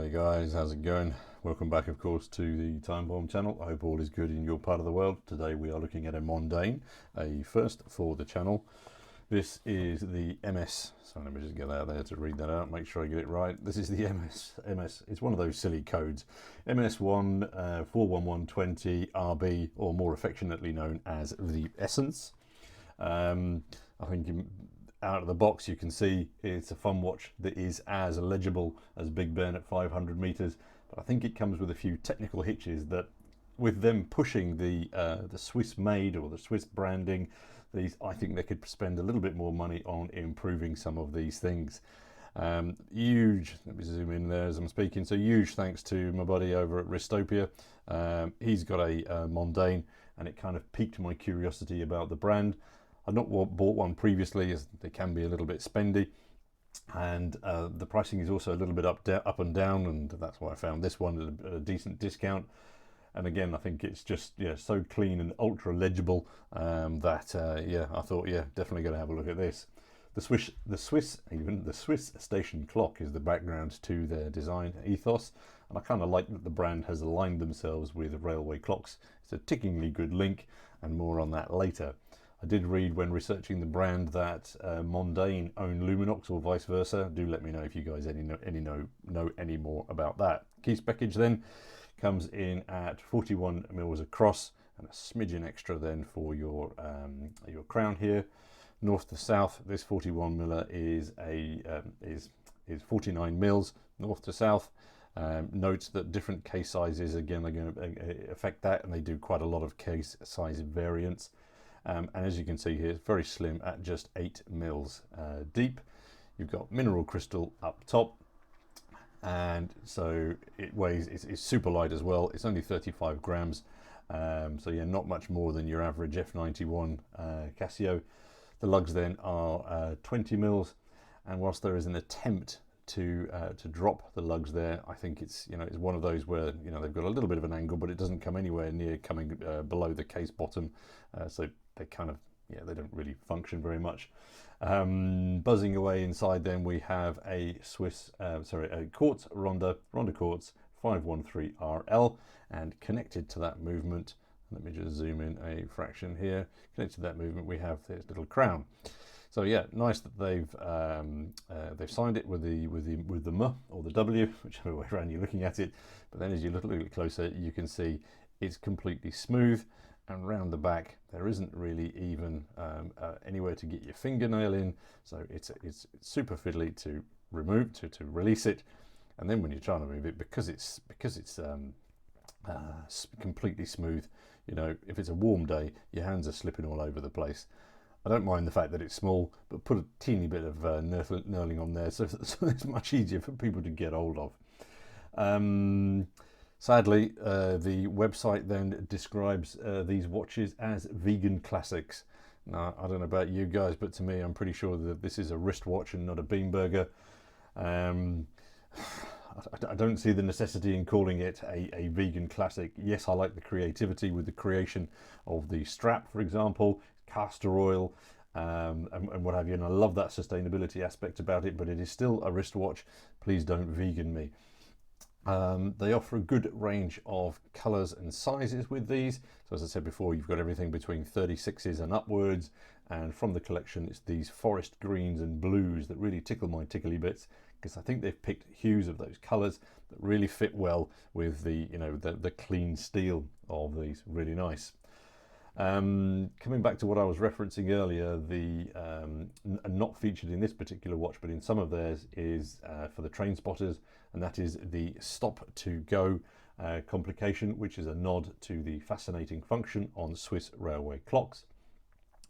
Hey guys, how's it going? Welcome back, of course, to the Time Bomb channel. I hope all is good in your part of the world. Today we are looking at a Mondaine, a first for the channel. This is the MS, so let me just get out there to read that out, make sure I get it right. This is the MS, it's one of those silly codes. MS14112RB, or more affectionately known as the Essence. I think out of the box you can see it's a fun watch that is as legible as Big Ben at 500 meters, but I think it comes with a few technical hitches that, with them pushing the Swiss made or the Swiss branding, I think they could spend a little bit more money on improving some of these things. Huge, let me zoom in there as I'm speaking, so huge thanks to my buddy over at Ristopia. He's got a Mondaine, and it kind of piqued my curiosity about the brand. I've not bought one previously, as they can be a little bit spendy, and the pricing is also a little bit up and down, and that's why I found this one at a decent discount. And again, I think it's just so clean and ultra legible that I thought definitely going to have a look at this. The Swiss station clock is the background to their design ethos, and I kind of like that the brand has aligned themselves with railway clocks. It's a tickingly good link, and more on that later. I did read when researching the brand that Mondaine own Luminox or vice versa. Do let me know if you guys know any more about that. Case package then comes in at 41 mils across and a smidgen extra then for your crown here. North to south, this 41 miller is 49 mils north to south. Note that different case sizes again are going to affect that, and they do quite a lot of case size variants. And as you can see here, it's very slim at just 8 mils deep. You've got mineral crystal up top, and so it weighs, it's super light as well. It's only 35 grams, so yeah, not much more than your average F91 Casio. The lugs then are 20 mils, and whilst there is an attempt to drop the lugs there, I think it's it's one of those where they've got a little bit of an angle, but it doesn't come anywhere near coming below the case bottom, so they kind of they don't really function very much. Buzzing away inside, then we have a quartz Ronda quartz 513RL, and connected to that movement, let me just zoom in a fraction here. Connected to that movement, we have this little crown. So yeah, nice that they've signed it with the M or the W, whichever way around you're looking at it. But then as you look a little closer, you can see it's completely smooth, and round the back there isn't really even anywhere to get your fingernail in. So it's super fiddly to remove, to release it, and then when you're trying to move it, because it's completely smooth, if it's a warm day, your hands are slipping all over the place. I don't mind the fact that it's small, but put a teeny bit of knurling on there, so it's much easier for people to get hold of. Sadly, the website then describes these watches as vegan classics. Now, I don't know about you guys, but to me, I'm pretty sure that this is a wristwatch and not a bean burger. I don't see the necessity in calling it a vegan classic. Yes, I like the creativity with the creation of the strap, for example, castor oil, and what have you, and I love that sustainability aspect about it, but it is still a wristwatch. Please don't vegan me. They offer a good range of colours and sizes with these. So as I said before, you've got everything between 36s and upwards, and from the collection it's these forest greens and blues that really tickle my tickly bits, because I think they've picked hues of those colours that really fit well with the clean steel of these. Really nice. Coming back to what I was referencing earlier, not featured in this particular watch, but in some of theirs, is for the train spotters, and that is the stop to go complication, which is a nod to the fascinating function on Swiss railway clocks,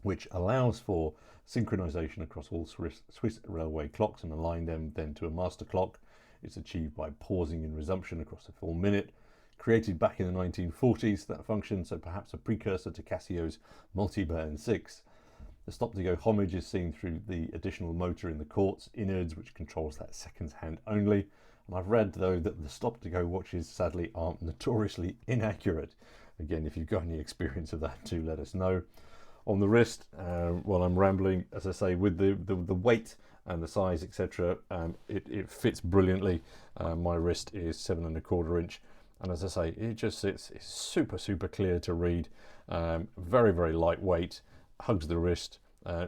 which allows for synchronization across all Swiss railway clocks and align them then to a master clock. It's achieved by pausing in resumption across a full minute. Created back in the 1940s, that function, so perhaps a precursor to Casio's multi-band 6. The stop-to-go homage is seen through the additional motor in the quartz innards, which controls that seconds hand only. And I've read, though, that the stop-to-go watches sadly aren't notoriously inaccurate. Again, if you've got any experience of that, do let us know. On the wrist, while I'm rambling, as I say, with the weight and the size, etc. It fits brilliantly. My wrist is 7¼ inch, and as I say, it's super clear to read. Very, very lightweight, hugs the wrist,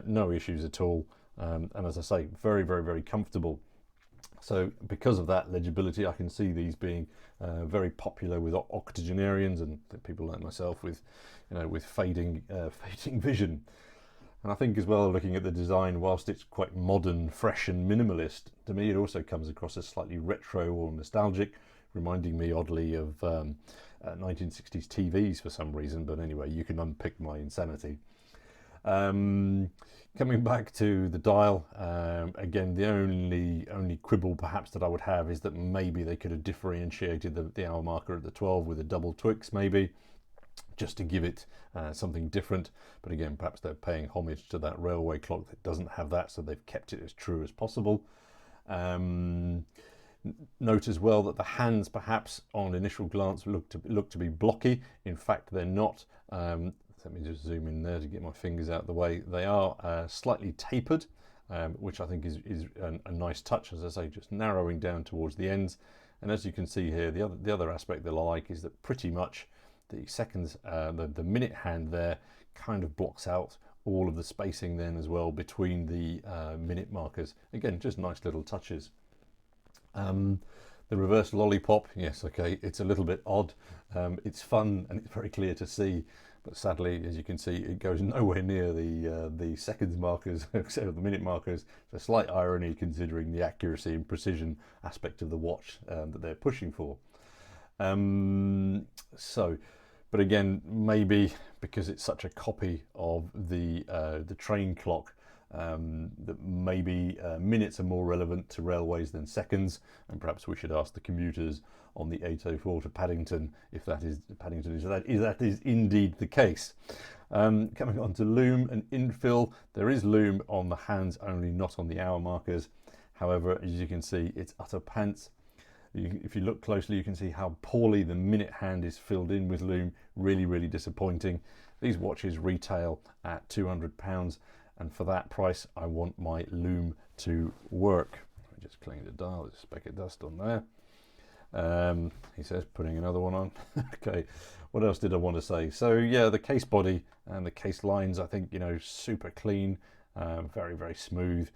no issues at all, and as I say, very comfortable. So because of that legibility, I can see these being very popular with octogenarians and people like myself with, with fading vision. And I think as well, looking at the design, whilst it's quite modern, fresh and minimalist, to me it also comes across as slightly retro or nostalgic, reminding me oddly of 1960s TVs for some reason. But anyway, you can unpick my insanity. Coming back to the dial, again, the only quibble perhaps that I would have is that maybe they could have differentiated the hour marker at the 12 with a double Twix, maybe, just to give it something different. But again, perhaps they're paying homage to that railway clock that doesn't have that, so they've kept it as true as possible. Note as well that the hands perhaps on initial glance look to be blocky. In fact, they're not. Let me just zoom in there to get my fingers out of the way. They are slightly tapered, which I think is a nice touch, as I say, just narrowing down towards the ends. And as you can see here, the other aspect that I like is that pretty much the seconds, the minute hand there kind of blocks out all of the spacing then as well between the minute markers. Again, just nice little touches. The reverse lollipop, yes, okay, it's a little bit odd. It's fun and it's very clear to see, but sadly, as you can see, it goes nowhere near the seconds markers, except for the minute markers. It's a slight irony considering the accuracy and precision aspect of the watch that they're pushing for. But again, maybe because it's such a copy of the train clock, that maybe minutes are more relevant to railways than seconds, and perhaps we should ask the commuters on the 804 to Paddington if that is indeed the case. Coming on to loom and infill, there is loom on the hands only, not on the hour markers. However, as you can see, it's utter pants. If you look closely, you can see how poorly the minute hand is filled in with loom. Really disappointing. These watches retail at £200, and for that price I want my loom to work. Let me just clean the dial, there's a speck of dust on there. He says putting another one on. Okay, what else did I want to say? So yeah, the case body and the case lines, I think, super clean, very smooth.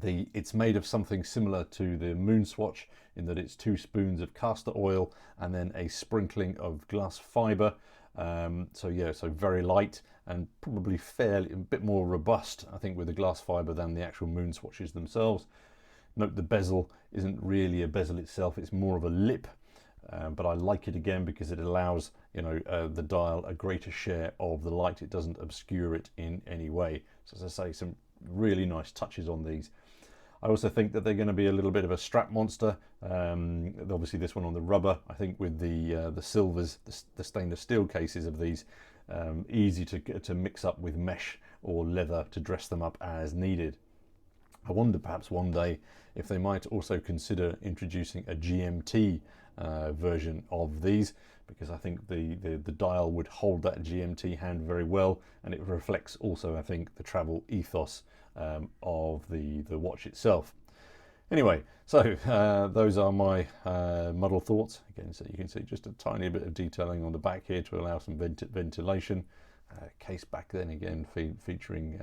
It's made of something similar to the Moon Swatch in that it's 2 spoons of castor oil and then a sprinkling of glass fibre. So very light and probably fairly a bit more robust, I think, with the glass fibre than the actual Moon Swatches themselves. Note the bezel isn't really a bezel itself, it's more of a lip, but I like it again because it allows the dial a greater share of the light. It doesn't obscure it in any way. So as I say, some really nice touches on these. I also think that they're going to be a little bit of a strap monster. Obviously this one on the rubber, I think with the silvers, the stainless steel cases of these, easy to mix up with mesh or leather to dress them up as needed. I wonder perhaps one day if they might also consider introducing a GMT version of these, because I think the dial would hold that GMT hand very well, and it reflects also, I think, the travel ethos of the watch itself. Anyway, so those are my muddle thoughts. Again, so you can see just a tiny bit of detailing on the back here to allow some ventilation. Case back then again featuring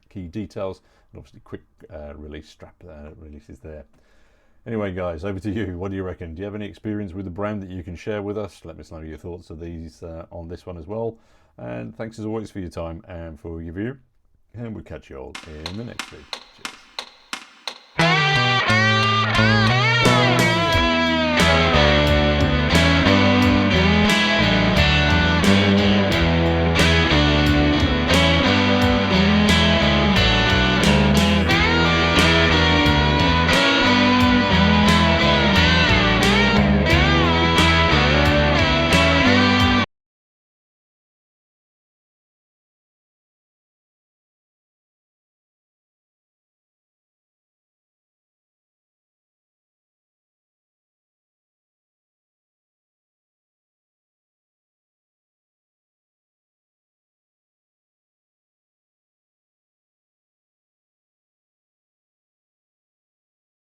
key details, and obviously quick release strap releases there. Anyway guys, over to you. What do you reckon? Do you have any experience with the brand that you can share with us? Let me know your thoughts of these on this one as well. And thanks as always for your time and for your view, and we'll catch you all in the next video. Cheers.